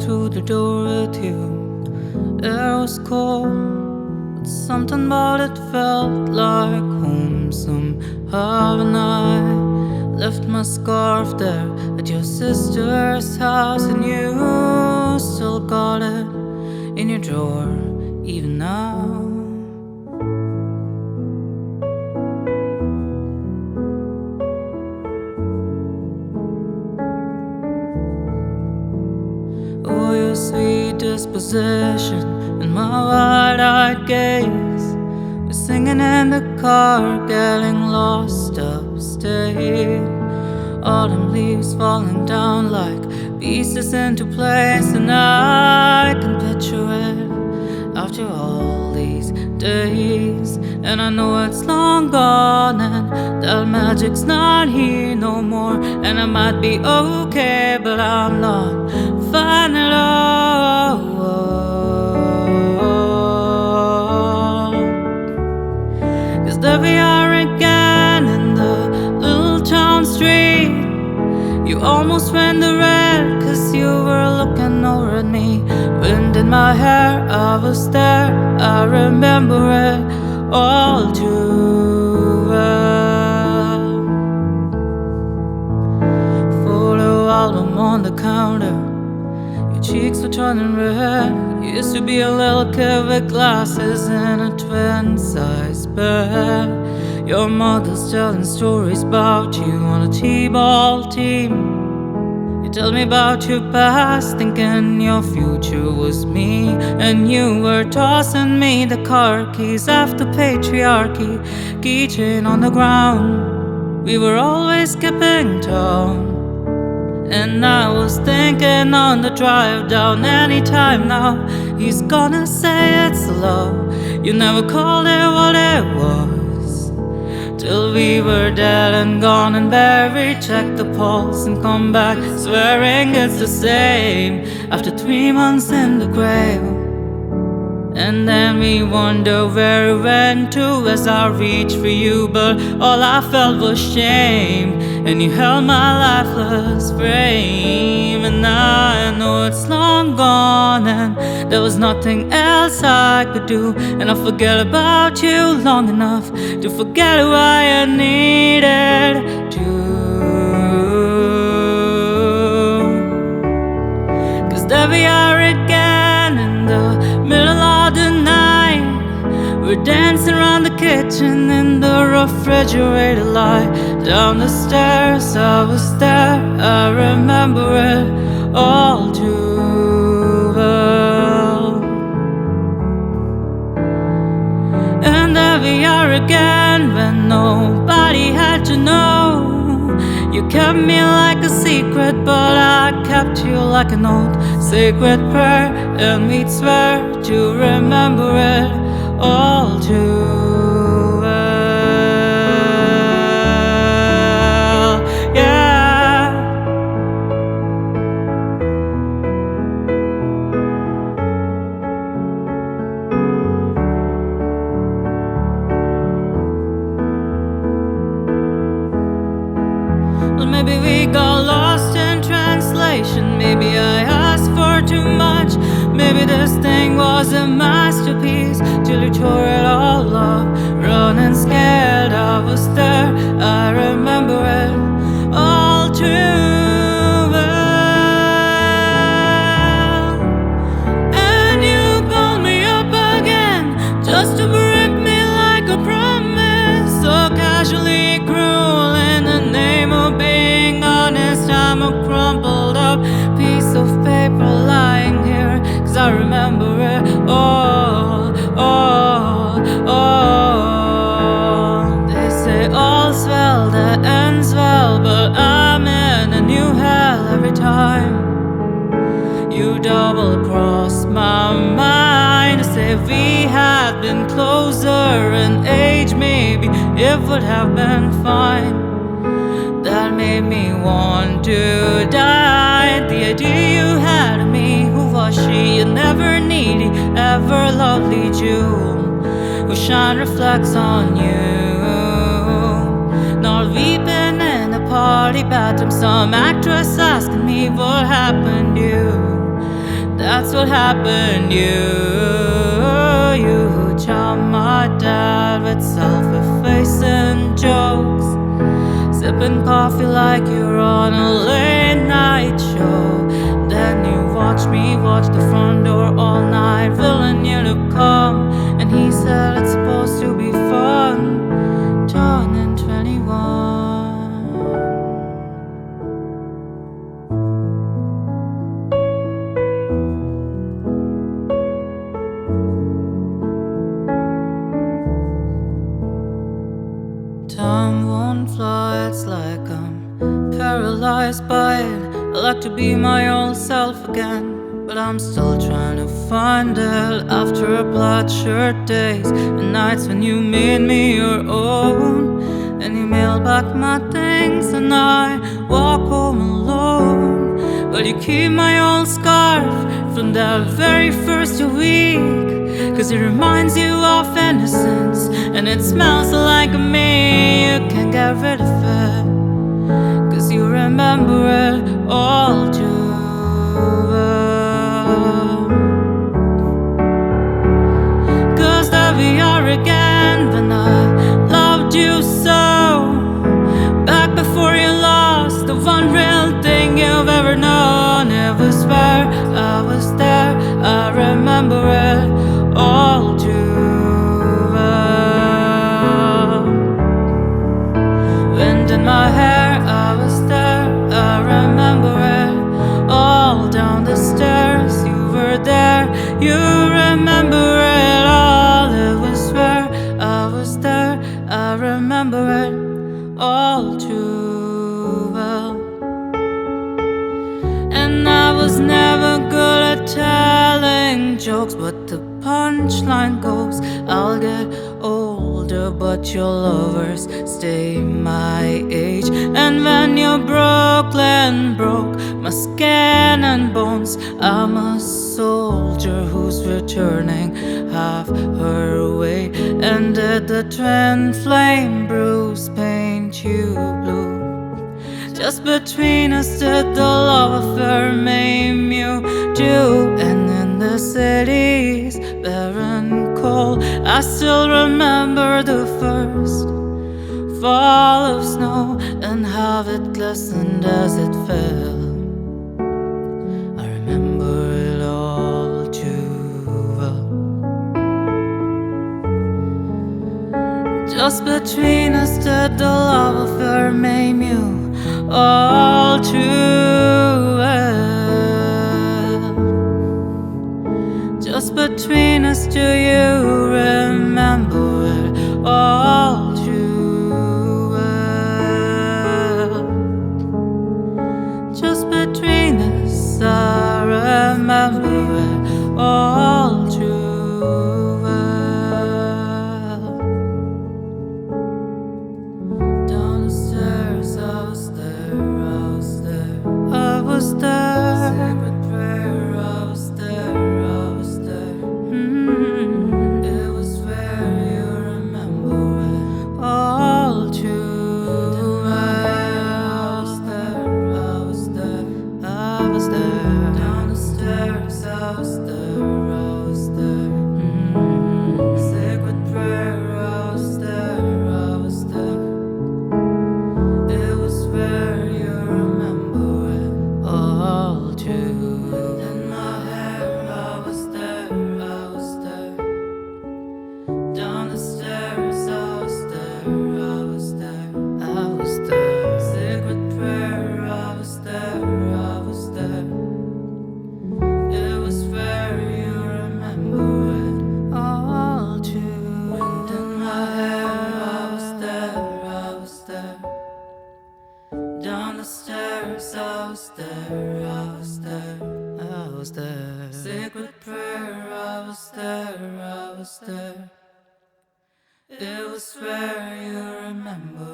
through the door with you. Air was cold, but something about it felt like home somehow. And I left my scarf there at your sister's house, and you still got it in your drawer even now. Oh, your sweet disposition and my wide-eyed gaze. We're singing in the car, getting lost upstate. Autumn leaves falling down like pieces into place, and I can picture it after all these days. And I know it's long gone and that magic's not here no more. And I might be okay, but I'm not fine at all. 'Cause there we are again in the little town street. You almost ran the red 'cause you were looking over at me. Wind in my hair, I was there, I remember it all too well. Photo album on the counter, your cheeks were turning red. You used to be a little kid with glasses in a twin-size bed. Your mother's telling stories about you on a t-ball team. You tell me about your past, thinking your future was me. And you were tossing me the car keys after patriarchy, keychain on the ground. We were always skipping town. And I was thinking on the drive down, anytime now he's gonna say it's love. You never called it what it was, till we were dead and gone and buried. Check the pulse and come back swearing it's the same after 3 months in the grave. And then we wonder where it went to as I reached for you, but all I felt was shame. And you held my lifeless frame. And I know it's long gone and there was nothing else I could do. And I forget about you long enough to forget why I needed to. 'Cause there we are again in the middle of the night. We're dancing around the kitchen in the refrigerator light. Down the stairs, I was there, I remember it all too well. And there we are again when nobody had to know. You kept me like a secret, but I kept you like an old sacred prayer. And we'd swear to remember it all too well. Yeah. Well, maybe we got lost in translation. Maybe I asked for too much. Maybe this thing was a masterpiece till you tore it all up. Running scared, I was there, I remember it all too well. And you called me up again just to break me like a promise. So casually cruel in the name of being honest. I'm a crumpled up piece of paper lying here, 'cause I remember it all, all, all. They say all's well that ends well, but I'm in a new hell every time you double-cross my mind. I say if we had been closer in age, maybe it would have been fine. That made me want to die. The idea you had of me, who was she? A never needy, ever lovely jewel whose shine reflects on you. Not weeping in a party bathroom, some actress asking me what happened to you. That's what happened. You charmed my dad with self-effacing jokes, sipping coffee like you're on a late night show. Then you watch me watch the front door all night, willing you to come. And he said it's supposed to be fun, turning 21. Time won't fly, it's like I'm paralyzed by it. I like to be my old self again, but I'm still trying to find it. After a bloodshot days and nights when you made me your own, and you mail back my things and I walk home alone. But you keep my old scarf from that very first week, 'cause it reminds you of innocence and it smells like me. You can't get rid of it, 'cause you remember it all too well. 'Cause there we are again, when I loved you so, back before you lost the one real thing you've ever known. It was where I was there, I remember it all too well. Wind in my hair, I was there, I remember it. All down the stairs, you were there, you remember it all. It was where I was there, I remember it all too well. And I was never good at telling jokes, but the punchline goes, I'll get older, but your lovers stay my age. And when your Brooklyn broke my skin and bones, I'm a soldier who's returning half her way. And did the twin flame bruise paint you blue? Just between us did the love affair maim you do? And in the city's barren cold, I still remember the first fall of snow and how it glistened as it fell. I remember it all too well. Just between us did the love affair maim you all too well. Just between us, do you remember it all too well? Just between us, I remember it all too well. Down the stairs, I was there, I was there, I was there. Sacred prayer, I was there, I was there. It was where you remember it all too well. I was there, I was there, I was there. Down the stairs, I was there, I was there. Sacred prayer, I was there, I was there. It was where you remember it all too. In my hair, I was there, I was there. Down the stairs, I was there, I was there, I was there. Sacred prayer, I was there, I was there. It was where you remember it all too. Wind in my hair, I was there, I was there. Down the stairs, I was there, I was there, I was there. Sacred prayer, I was there, I was there. It was where you remember